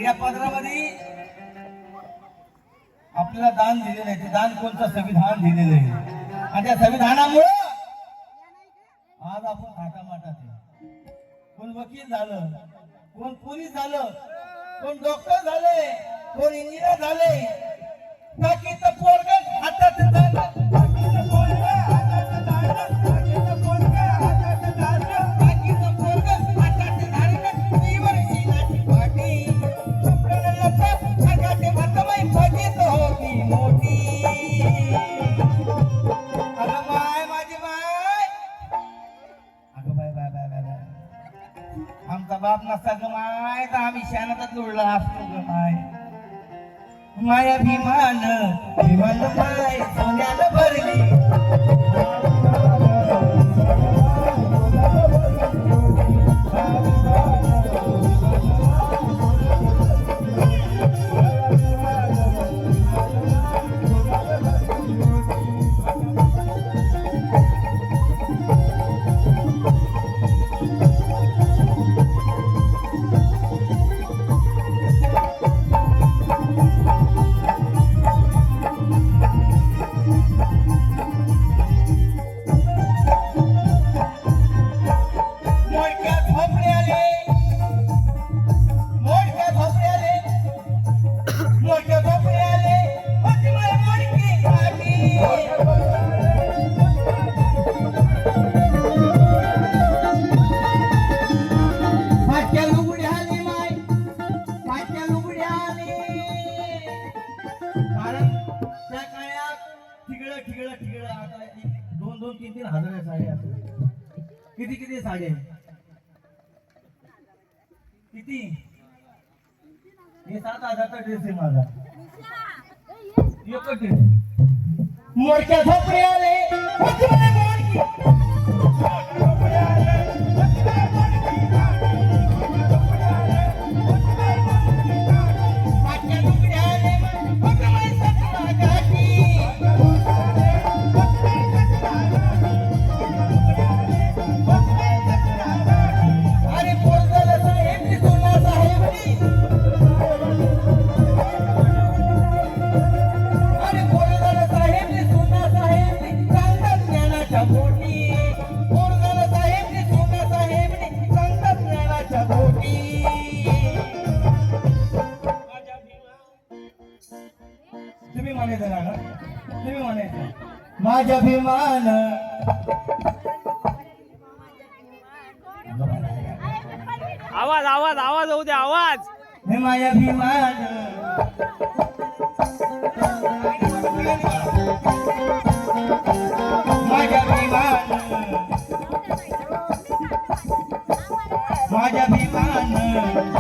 या पदरामध्ये आपल्याला दान दिलेलं आहे. ते दान कोणतं संविधान दिलेलं आहे आणि त्या संविधानामुळे आज आपण थाटामाटात आहे. कोण वकील झालं, कोण पोलीस झालं, कोण डॉक्टर झाले, कोण इंजिनियर झाले. बाकीचं पोरगं हातात आमचा बाप नसता गमाय तर आम्ही शानातच लोळला असतो गमाय. माया भीमान भीमान माय सोन्याला भरली. तीन हजार साड्या किती किती साड्या किती हे 7,000चा ड्रेस आहे माझा. एकच ड्रेस मोरक्या झोपडे आले माझ्या अभिमान. आवाज आवाज आवाज होऊ दे आवाज. हे माझ्या अभिमान माझ्या अभिमान माझ्या अभिमान